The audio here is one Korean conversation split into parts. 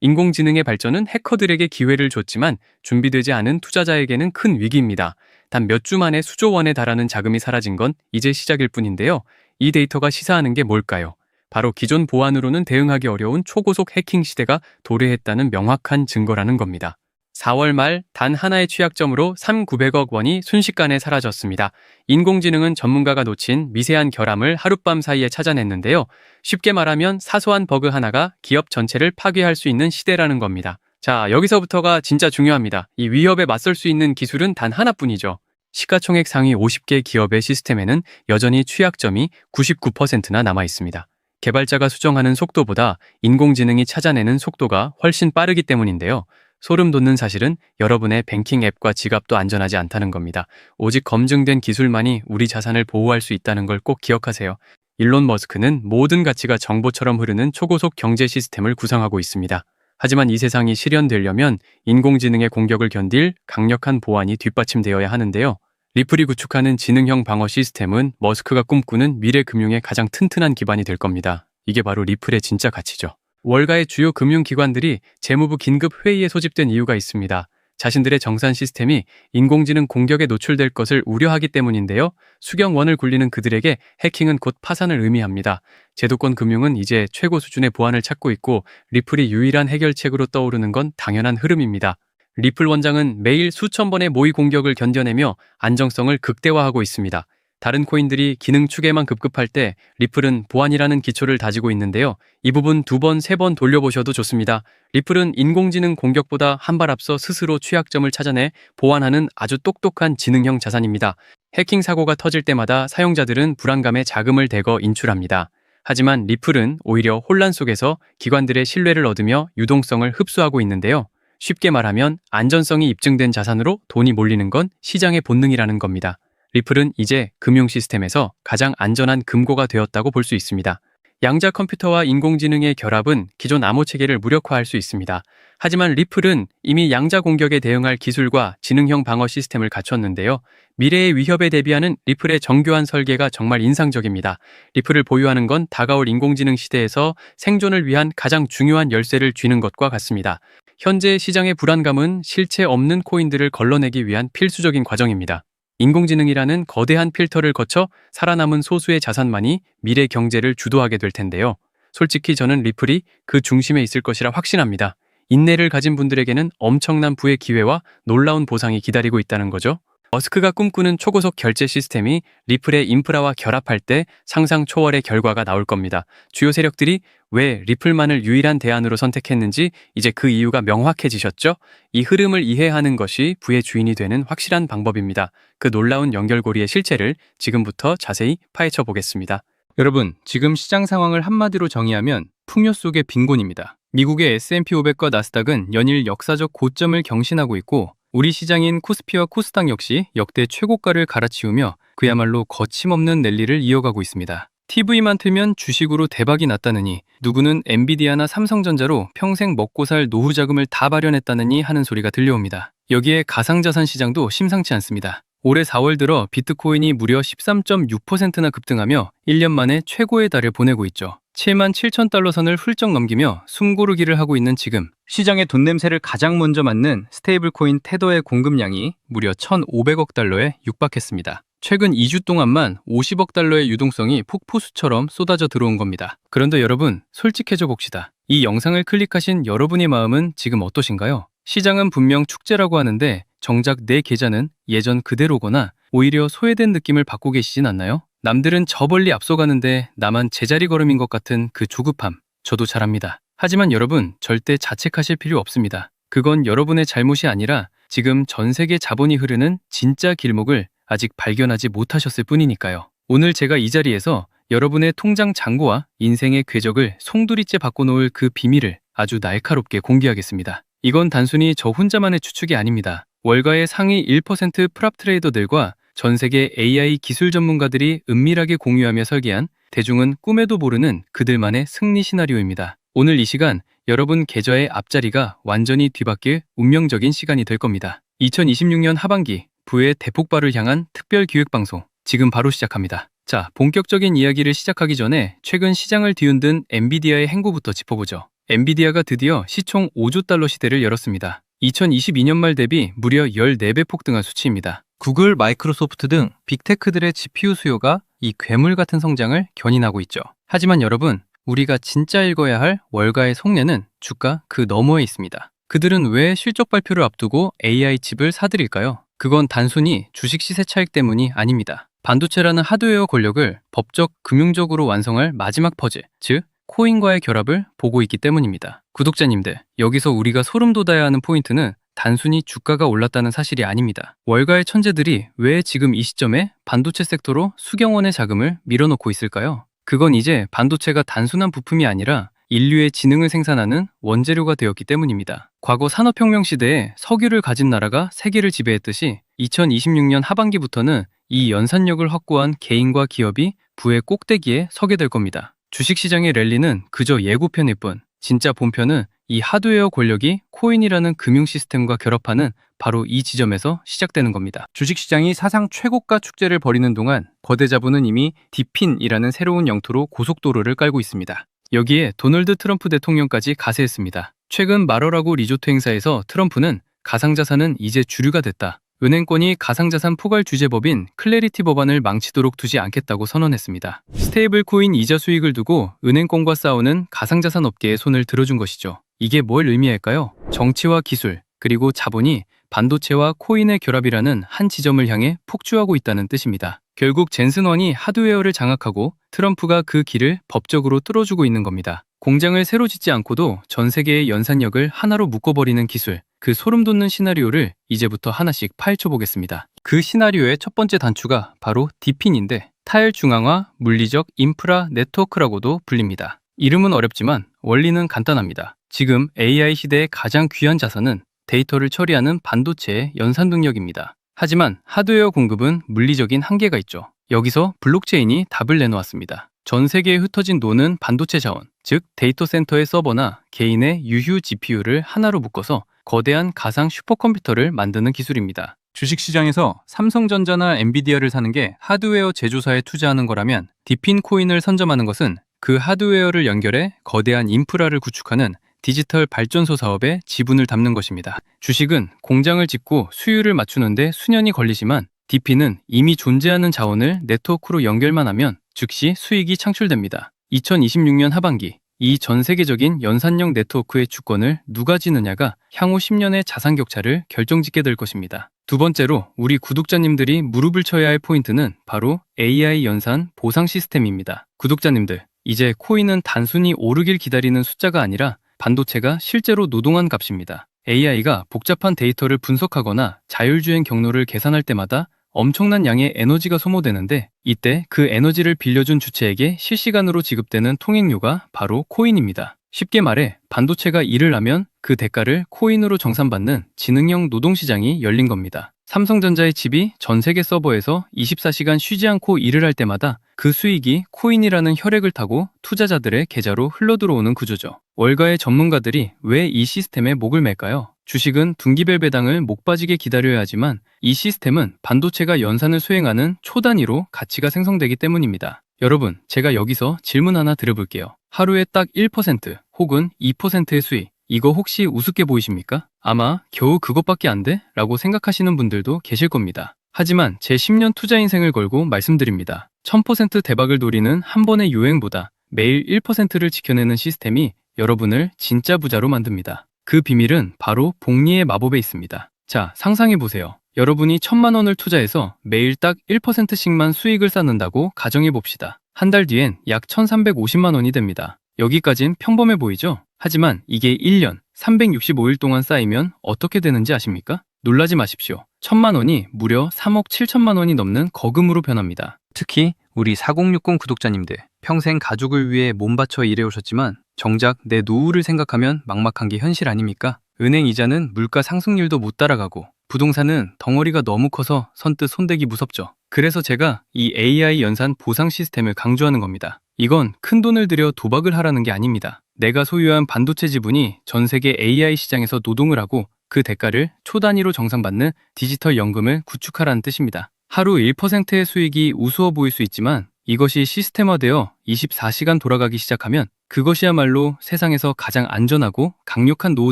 인공지능의 발전은 해커들에게 기회를 줬지만 준비되지 않은 투자자에게는 큰 위기입니다. 단 몇 주 만에 수조 원에 달하는 자금이 사라진 건 이제 시작일 뿐인데요. 이 데이터가 시사하는 게 뭘까요? 바로 기존 보안으로는 대응하기 어려운 초고속 해킹 시대가 도래했다는 명확한 증거라는 겁니다. 4월 말 단 하나의 취약점으로 3,900억 원이 순식간에 사라졌습니다. 인공지능은 전문가가 놓친 미세한 결함을 하룻밤 사이에 찾아냈는데요. 쉽게 말하면 사소한 버그 하나가 기업 전체를 파괴할 수 있는 시대라는 겁니다. 자, 여기서부터가 진짜 중요합니다. 이 위협에 맞설 수 있는 기술은 단 하나뿐이죠. 시가총액 상위 50개 기업의 시스템에는 여전히 취약점이 99%나 남아 있습니다. 개발자가 수정하는 속도보다 인공지능이 찾아내는 속도가 훨씬 빠르기 때문인데요. 소름 돋는 사실은 여러분의 뱅킹 앱과 지갑도 안전하지 않다는 겁니다. 오직 검증된 기술만이 우리 자산을 보호할 수 있다는 걸 꼭 기억하세요. 일론 머스크는 모든 가치가 정보처럼 흐르는 초고속 경제 시스템을 구상하고 있습니다. 하지만 이 세상이 실현되려면 인공지능의 공격을 견딜 강력한 보안이 뒷받침되어야 하는데요. 리플이 구축하는 지능형 방어 시스템은 머스크가 꿈꾸는 미래 금융의 가장 튼튼한 기반이 될 겁니다. 이게 바로 리플의 진짜 가치죠. 월가의 주요 금융기관들이 재무부 긴급 회의에 소집된 이유가 있습니다. 자신들의 정산 시스템이 인공지능 공격에 노출될 것을 우려하기 때문인데요. 수경원을 굴리는 그들에게 해킹은 곧 파산을 의미합니다. 제도권 금융은 이제 최고 수준의 보안을 찾고 있고 리플이 유일한 해결책으로 떠오르는 건 당연한 흐름입니다. 리플 원장은 매일 수천 번의 모의 공격을 견뎌내며 안정성을 극대화하고 있습니다. 다른 코인들이 기능 추계만 급급할 때 리플은 보안이라는 기초를 다지고 있는데요. 이 부분 2번, 3번 돌려보셔도 좋습니다. 리플은 인공지능 공격보다 한 발 앞서 스스로 취약점을 찾아내 보완하는 아주 똑똑한 지능형 자산입니다. 해킹 사고가 터질 때마다 사용자들은 불안감에 자금을 대거 인출합니다. 하지만 리플은 오히려 혼란 속에서 기관들의 신뢰를 얻으며 유동성을 흡수하고 있는데요. 쉽게 말하면 안전성이 입증된 자산으로 돈이 몰리는 건 시장의 본능이라는 겁니다. 리플은 이제 금융 시스템에서 가장 안전한 금고가 되었다고 볼 수 있습니다. 양자 컴퓨터와 인공지능의 결합은 기존 암호 체계를 무력화할 수 있습니다. 하지만 리플은 이미 양자 공격에 대응할 기술과 지능형 방어 시스템을 갖췄는데요. 미래의 위협에 대비하는 리플의 정교한 설계가 정말 인상적입니다. 리플을 보유하는 건 다가올 인공지능 시대에서 생존을 위한 가장 중요한 열쇠를 쥐는 것과 같습니다. 현재 시장의 불안감은 실체 없는 코인들을 걸러내기 위한 필수적인 과정입니다. 인공지능이라는 거대한 필터를 거쳐 살아남은 소수의 자산만이 미래 경제를 주도하게 될 텐데요. 솔직히 저는 리플이 그 중심에 있을 것이라 확신합니다. 인내를 가진 분들에게는 엄청난 부의 기회와 놀라운 보상이 기다리고 있다는 거죠. 머스크가 꿈꾸는 초고속 결제 시스템이 리플의 인프라와 결합할 때 상상 초월의 결과가 나올 겁니다. 주요 세력들이 왜 리플만을 유일한 대안으로 선택했는지 이제 그 이유가 명확해지셨죠? 이 흐름을 이해하는 것이 부의 주인이 되는 확실한 방법입니다. 그 놀라운 연결고리의 실체를 지금부터 자세히 파헤쳐 보겠습니다. 여러분, 지금 시장 상황을 한마디로 정의하면 풍요 속의 빈곤입니다. 미국의 S&P 500과 나스닥은 연일 역사적 고점을 경신하고 있고 우리 시장인 코스피와 코스닥 역시 역대 최고가를 갈아치우며 그야말로 거침없는 랠리를 이어가고 있습니다. TV만 틀면 주식으로 대박이 났다느니 누구는 엔비디아나 삼성전자로 평생 먹고 살 노후 자금을 다 발현했다느니 하는 소리가 들려옵니다. 여기에 가상자산 시장도 심상치 않습니다. 올해 4월 들어 비트코인이 무려 13.6%나 급등하며 1년 만에 최고의 달을 보내고 있죠. 77,000달러 선을 훌쩍 넘기며 숨고르기를 하고 있는 지금 시장의 돈 냄새를 가장 먼저 맡는 스테이블코인 테더의 공급량이 무려 1,500억 달러에 육박했습니다. 최근 2주 동안만 50억 달러의 유동성이 폭포수처럼 쏟아져 들어온 겁니다. 그런데 여러분, 솔직해져 봅시다. 이 영상을 클릭하신 여러분의 마음은 지금 어떠신가요? 시장은 분명 축제라고 하는데 정작 내 계좌는 예전 그대로거나 오히려 소외된 느낌을 받고 계시진 않나요? 남들은 저 멀리 앞서가는데 나만 제자리 걸음인 것 같은 그 조급함, 저도 잘 압니다. 하지만 여러분, 절대 자책하실 필요 없습니다. 그건 여러분의 잘못이 아니라 지금 전 세계 자본이 흐르는 진짜 길목을 아직 발견하지 못하셨을 뿐이니까요. 오늘 제가 이 자리에서 여러분의 통장 잔고와 인생의 궤적을 송두리째 바꿔놓을 그 비밀을 아주 날카롭게 공개하겠습니다. 이건 단순히 저 혼자만의 추측이 아닙니다. 월가의 상위 1% 프랍 트레이더들과 전 세계 AI 기술 전문가들이 은밀하게 공유하며 설계한 대중은 꿈에도 모르는 그들만의 승리 시나리오입니다. 오늘 이 시간 여러분 계좌의 앞자리가 완전히 뒤바뀔 운명적인 시간이 될 겁니다. 2026년 하반기 부의 대폭발을 향한 특별 기획방송 지금 바로 시작합니다. 자, 본격적인 이야기를 시작하기 전에 최근 시장을 뒤흔든 엔비디아의 행보부터 짚어보죠. 엔비디아가 드디어 시총 5조 달러 시대를 열었습니다. 2022년 말 대비 무려 14배 폭등한 수치입니다. 구글, 마이크로소프트 등 빅테크들의 GPU 수요가 이 괴물 같은 성장을 견인하고 있죠. 하지만 여러분, 우리가 진짜 읽어야 할 월가의 속내는 주가 그 너머에 있습니다. 그들은 왜 실적 발표를 앞두고 AI 칩을 사들일까요? 그건 단순히 주식 시세 차익 때문이 아닙니다. 반도체라는 하드웨어 권력을 법적, 금융적으로 완성할 마지막 퍼즐, 즉 코인과의 결합을 보고 있기 때문입니다. 구독자님들, 여기서 우리가 소름 돋아야 하는 포인트는 단순히 주가가 올랐다는 사실이 아닙니다. 월가의 천재들이 왜 지금 이 시점에 반도체 섹터로 수경 원의 자금을 밀어넣고 있을까요? 그건 이제 반도체가 단순한 부품이 아니라 인류의 지능을 생산하는 원재료가 되었기 때문입니다. 과거 산업혁명 시대에 석유를 가진 나라가 세계를 지배했듯이 2026년 하반기부터는 이 연산력을 확보한 개인과 기업이 부의 꼭대기에 서게 될 겁니다. 주식시장의 랠리는 그저 예고편일 뿐, 진짜 본편은 이 하드웨어 권력이 코인이라는 금융 시스템과 결합하는 바로 이 지점에서 시작되는 겁니다. 주식시장이 사상 최고가 축제를 벌이는 동안 거대 자본은 이미 디핀이라는 새로운 영토로 고속도로를 깔고 있습니다. 여기에 도널드 트럼프 대통령까지 가세했습니다. 최근 마러라고 리조트 행사에서 트럼프는 가상자산은 이제 주류가 됐다. 은행권이 가상자산 포괄 규제법인 클래리티 법안을 망치도록 두지 않겠다고 선언했습니다. 스테이블 코인 이자 수익을 두고 은행권과 싸우는 가상자산 업계에 손을 들어준 것이죠. 이게 뭘 의미할까요? 정치와 기술, 그리고 자본이 반도체와 코인의 결합이라는 한 지점을 향해 폭주하고 있다는 뜻입니다. 결국 젠슨원이 하드웨어를 장악하고 트럼프가 그 길을 법적으로 뚫어주고 있는 겁니다. 공장을 새로 짓지 않고도 전 세계의 연산력을 하나로 묶어버리는 기술, 그 소름 돋는 시나리오를 이제부터 하나씩 파헤쳐 보겠습니다. 그 시나리오의 첫 번째 단추가 바로 디핀인데 타일중앙화 물리적 인프라 네트워크라고도 불립니다. 이름은 어렵지만 원리는 간단합니다. 지금 AI 시대의 가장 귀한 자산은 데이터를 처리하는 반도체의 연산 능력입니다. 하지만 하드웨어 공급은 물리적인 한계가 있죠. 여기서 블록체인이 답을 내놓았습니다. 전 세계에 흩어진 노는 반도체 자원, 즉 데이터 센터의 서버나 개인의 유휴 GPU를 하나로 묶어서 거대한 가상 슈퍼컴퓨터를 만드는 기술입니다. 주식시장에서 삼성전자나 엔비디아를 사는 게 하드웨어 제조사에 투자하는 거라면 디핀 코인을 선점하는 것은 그 하드웨어를 연결해 거대한 인프라를 구축하는 디지털 발전소 사업에 지분을 담는 것입니다. 주식은 공장을 짓고 수율을 맞추는데 수년이 걸리지만 디핀은 이미 존재하는 자원을 네트워크로 연결만 하면 즉시 수익이 창출됩니다. 2026년 하반기 이 전 세계적인 연산형 네트워크의 주권을 누가 지느냐가 향후 10년의 자산 격차를 결정짓게 될 것입니다. 두 번째로 우리 구독자님들이 무릎을 쳐야 할 포인트는 바로 AI 연산 보상 시스템입니다. 구독자님들, 이제 코인은 단순히 오르길 기다리는 숫자가 아니라 반도체가 실제로 노동한 값입니다. AI가 복잡한 데이터를 분석하거나 자율주행 경로를 계산할 때마다 엄청난 양의 에너지가 소모되는데 이때 그 에너지를 빌려준 주체에게 실시간으로 지급되는 통행료가 바로 코인입니다. 쉽게 말해 반도체가 일을 하면 그 대가를 코인으로 정산받는 지능형 노동시장이 열린 겁니다. 삼성전자의 칩이 전 세계 서버에서 24시간 쉬지 않고 일을 할 때마다 그 수익이 코인이라는 혈액을 타고 투자자들의 계좌로 흘러들어오는 구조죠. 월가의 전문가들이 왜 이 시스템에 목을 맬까요? 주식은 분기별 배당을 목 빠지게 기다려야 하지만 이 시스템은 반도체가 연산을 수행하는 초단위로 가치가 생성되기 때문입니다. 여러분, 제가 여기서 질문 하나 드려볼게요. 하루에 딱 1% 혹은 2%의 수익, 이거 혹시 우습게 보이십니까? 아마 겨우 그것밖에 안 돼? 라고 생각하시는 분들도 계실 겁니다. 하지만 제 10년 투자 인생을 걸고 말씀드립니다. 1000% 대박을 노리는 한 번의 유행보다 매일 1%를 지켜내는 시스템이 여러분을 진짜 부자로 만듭니다. 그 비밀은 바로 복리의 마법에 있습니다. 자, 상상해보세요. 여러분이 1000만 원을 투자해서 매일 딱 1%씩만 수익을 쌓는다고 가정해봅시다. 한 달 뒤엔 약 1350만 원이 됩니다. 여기까진 평범해 보이죠? 하지만 이게 1년 365일 동안 쌓이면 어떻게 되는지 아십니까? 놀라지 마십시오. 1000만 원이 무려 3억 7천만 원이 넘는 거금으로 변합니다. 특히 우리 4060 구독자님들, 평생 가족을 위해 몸 바쳐 일해오셨지만 정작 내 노후를 생각하면 막막한 게 현실 아닙니까? 은행 이자는 물가 상승률도 못 따라가고 부동산은 덩어리가 너무 커서 선뜻 손대기 무섭죠. 그래서 제가 이 AI 연산 보상 시스템을 강조하는 겁니다. 이건 큰 돈을 들여 도박을 하라는 게 아닙니다. 내가 소유한 반도체 지분이 전 세계 AI 시장에서 노동을 하고 그 대가를 초 단위로 정산받는 디지털 연금을 구축하라는 뜻입니다. 하루 1%의 수익이 우스워 보일 수 있지만 이것이 시스템화되어 24시간 돌아가기 시작하면 그것이야말로 세상에서 가장 안전하고 강력한 노후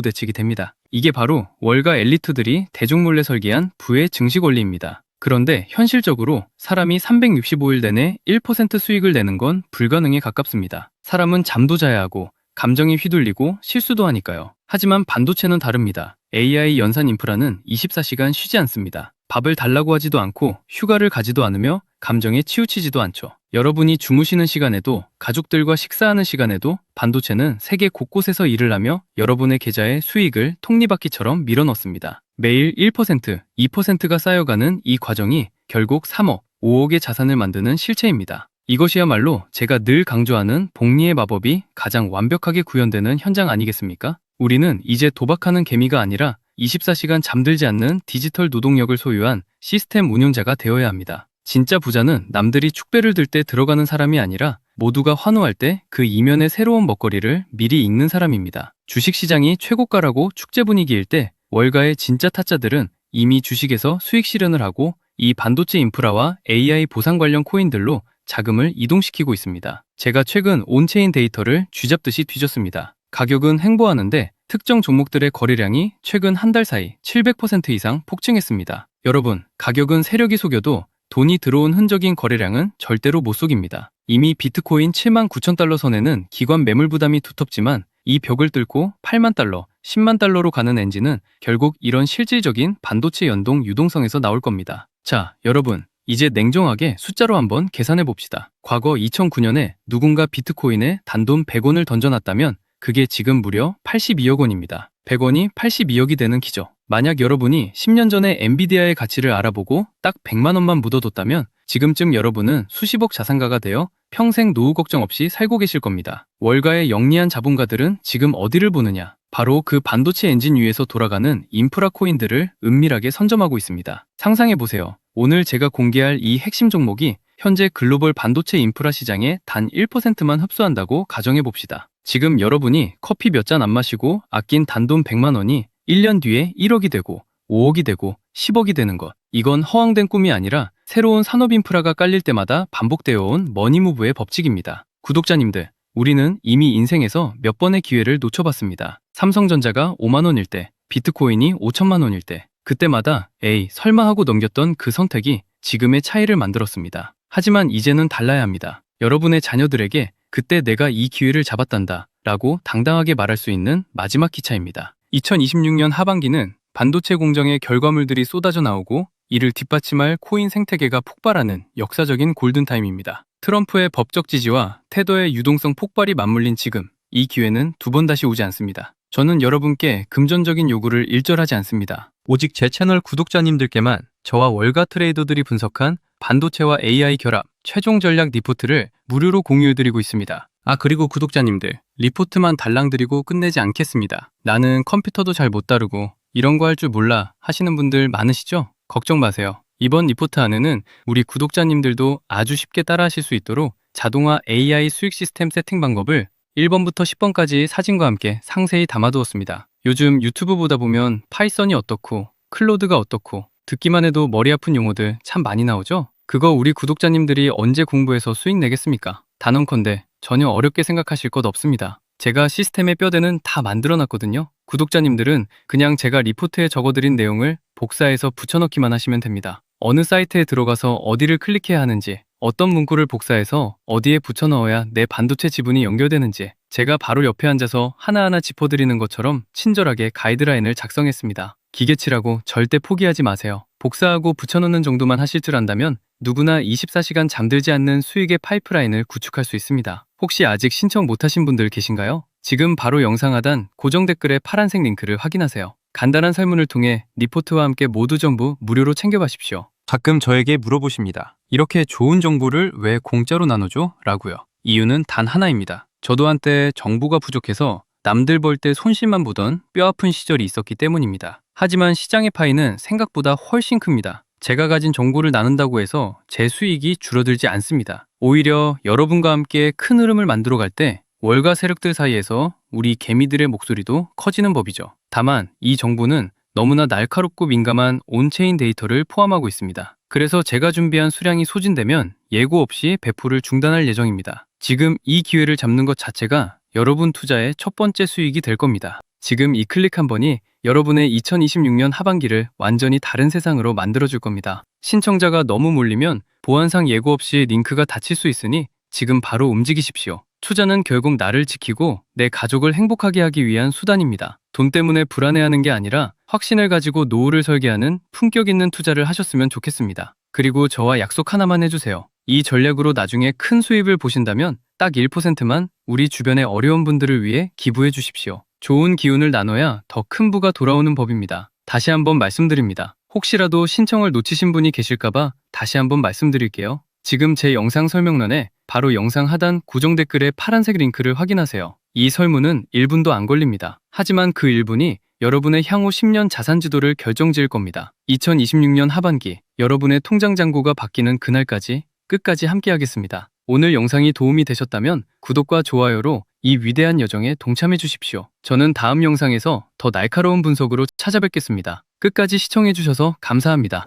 대책이 됩니다. 이게 바로 월가 엘리트들이 대중몰래 설계한 부의 증식 원리입니다. 그런데 현실적으로 사람이 365일 내내 1% 수익을 내는 건 불가능에 가깝습니다. 사람은 잠도 자야 하고 감정이 휘둘리고 실수도 하니까요. 하지만 반도체는 다릅니다. AI 연산 인프라는 24시간 쉬지 않습니다. 밥을 달라고 하지도 않고 휴가를 가지도 않으며 감정에 치우치지도 않죠. 여러분이 주무시는 시간에도 가족들과 식사하는 시간에도 반도체는 세계 곳곳에서 일을 하며 여러분의 계좌에 수익을 톱니바퀴처럼 밀어넣습니다. 매일 1%, 2%가 쌓여가는 이 과정이 결국 3억, 5억의 자산을 만드는 실체입니다. 이것이야말로 제가 늘 강조하는 복리의 마법이 가장 완벽하게 구현되는 현장 아니겠습니까? 우리는 이제 도박하는 개미가 아니라 24시간 잠들지 않는 디지털 노동력을 소유한 시스템 운용자가 되어야 합니다. 진짜 부자는 남들이 축배를 들 때 들어가는 사람이 아니라 모두가 환호할 때 그 이면의 새로운 먹거리를 미리 읽는 사람입니다. 주식시장이 최고가라고 축제 분위기일 때 월가의 진짜 타짜들은 이미 주식에서 수익 실현을 하고 이 반도체 인프라와 AI 보상 관련 코인들로 자금을 이동시키고 있습니다. 제가 최근 온체인 데이터를 쥐잡듯이 뒤졌습니다. 가격은 횡보하는데 특정 종목들의 거래량이 최근 한 달 사이 700% 이상 폭증했습니다. 여러분, 가격은 세력이 속여도 돈이 들어온 흔적인 거래량은 절대로 못 속입니다. 이미 비트코인 7만 9천 달러 선에는 기관 매물 부담이 두텁지만 이 벽을 뚫고 8만 달러, 10만 달러로 가는 엔진은 결국 이런 실질적인 반도체 연동 유동성에서 나올 겁니다. 자, 여러분, 이제 냉정하게 숫자로 한번 계산해 봅시다. 과거 2009년에 누군가 비트코인에 단돈 100원을 던져놨다면 그게 지금 무려 82억 원입니다. 100원이 82억이 되는 기적. 만약 여러분이 10년 전에 엔비디아의 가치를 알아보고 딱 100만 원만 묻어뒀다면 지금쯤 여러분은 수십억 자산가가 되어 평생 노후 걱정 없이 살고 계실 겁니다. 월가의 영리한 자본가들은 지금 어디를 보느냐? 바로 그 반도체 엔진 위에서 돌아가는 인프라 코인들을 은밀하게 선점하고 있습니다. 상상해보세요. 오늘 제가 공개할 이 핵심 종목이 현재 글로벌 반도체 인프라 시장의 단 1%만 흡수한다고 가정해봅시다. 지금 여러분이 커피 몇 잔 안 마시고 아낀 단돈 100만 원이 1년 뒤에 1억이 되고 5억이 되고 10억이 되는 것. 이건 허황된 꿈이 아니라 새로운 산업 인프라가 깔릴 때마다 반복되어 온 머니무브의 법칙입니다. 구독자님들, 우리는 이미 인생에서 몇 번의 기회를 놓쳐봤습니다. 삼성전자가 5만 원일 때, 비트코인이 5천만 원일 때, 그때마다 에이 설마 하고 넘겼던 그 선택이 지금의 차이를 만들었습니다. 하지만 이제는 달라야 합니다. 여러분의 자녀들에게 그때 내가 이 기회를 잡았단다 라고 당당하게 말할 수 있는 마지막 기차입니다. 2026년 하반기는 반도체 공정의 결과물들이 쏟아져 나오고 이를 뒷받침할 코인 생태계가 폭발하는 역사적인 골든타임입니다. 트럼프의 법적 지지와 테더의 유동성 폭발이 맞물린 지금, 이 기회는 두 번 다시 오지 않습니다. 저는 여러분께 금전적인 요구를 일절하지 않습니다. 오직 제 채널 구독자님들께만 저와 월가 트레이더들이 분석한 반도체와 AI 결합 최종 전략 리포트를 무료로 공유해드리고 있습니다. 그리고 구독자님들, 리포트만 달랑 드리고 끝내지 않겠습니다. 나는 컴퓨터도 잘 못 다루고 이런 거 할 줄 몰라 하시는 분들 많으시죠? 걱정 마세요. 이번 리포트 안에는 우리 구독자님들도 아주 쉽게 따라하실 수 있도록 자동화 AI 수익 시스템 세팅 방법을 1번부터 10번까지 사진과 함께 상세히 담아두었습니다. 요즘 유튜브 보다 보면 파이썬이 어떻고 클로드가 어떻고 듣기만 해도 머리 아픈 용어들 참 많이 나오죠? 그거 우리 구독자님들이 언제 공부해서 수익 내겠습니까? 단언컨대 전혀 어렵게 생각하실 것 없습니다. 제가 시스템의 뼈대는 다 만들어놨거든요. 구독자님들은 그냥 제가 리포트에 적어드린 내용을 복사해서 붙여넣기만 하시면 됩니다. 어느 사이트에 들어가서 어디를 클릭해야 하는지, 어떤 문구를 복사해서 어디에 붙여넣어야 내 반도체 지분이 연결되는지 제가 바로 옆에 앉아서 하나하나 짚어드리는 것처럼 친절하게 가이드라인을 작성했습니다. 기계치라고 절대 포기하지 마세요. 복사하고 붙여넣는 정도만 하실 줄 안다면 누구나 24시간 잠들지 않는 수익의 파이프라인을 구축할 수 있습니다. 혹시 아직 신청 못하신 분들 계신가요? 지금 바로 영상 하단 고정 댓글에 파란색 링크를 확인하세요. 간단한 설문을 통해 리포트와 함께 모두 전부 무료로 챙겨가십시오. 가끔 저에게 물어보십니다. 이렇게 좋은 정보를 왜 공짜로 나누죠? 라고요. 이유는 단 하나입니다. 저도 한때 정보가 부족해서 남들 벌 때 손실만 보던 뼈아픈 시절이 있었기 때문입니다. 하지만 시장의 파이는 생각보다 훨씬 큽니다. 제가 가진 정보를 나눈다고 해서 제 수익이 줄어들지 않습니다. 오히려 여러분과 함께 큰 흐름을 만들어 갈 때 월가 세력들 사이에서 우리 개미들의 목소리도 커지는 법이죠. 다만 이 정보는 너무나 날카롭고 민감한 온체인 데이터를 포함하고 있습니다. 그래서 제가 준비한 수량이 소진되면 예고 없이 배포를 중단할 예정입니다. 지금 이 기회를 잡는 것 자체가 여러분 투자의 첫 번째 수익이 될 겁니다. 지금 이 클릭 한 번이 여러분의 2026년 하반기를 완전히 다른 세상으로 만들어줄 겁니다. 신청자가 너무 몰리면 보안상 예고 없이 링크가 닫힐 수 있으니 지금 바로 움직이십시오. 투자는 결국 나를 지키고 내 가족을 행복하게 하기 위한 수단입니다. 돈 때문에 불안해하는 게 아니라 확신을 가지고 노후를 설계하는 품격 있는 투자를 하셨으면 좋겠습니다. 그리고 저와 약속 하나만 해주세요. 이 전략으로 나중에 큰 수입을 보신다면 딱 1%만 우리 주변의 어려운 분들을 위해 기부해 주십시오. 좋은 기운을 나눠야 더 큰 부가 돌아오는 법입니다. 다시 한번 말씀드립니다. 혹시라도 신청을 놓치신 분이 계실까봐 다시 한번 말씀드릴게요. 지금 제 영상 설명란에 바로 영상 하단 고정 댓글의 파란색 링크를 확인하세요. 이 설문은 1분도 안 걸립니다. 하지만 그 1분이 여러분의 향후 10년 자산 지도를 결정지을 겁니다. 2026년 하반기 여러분의 통장 잔고가 바뀌는 그날까지 끝까지 함께하겠습니다. 오늘 영상이 도움이 되셨다면 구독과 좋아요로 이 위대한 여정에 동참해 주십시오. 저는 다음 영상에서 더 날카로운 분석으로 찾아뵙겠습니다. 끝까지 시청해 주셔서 감사합니다.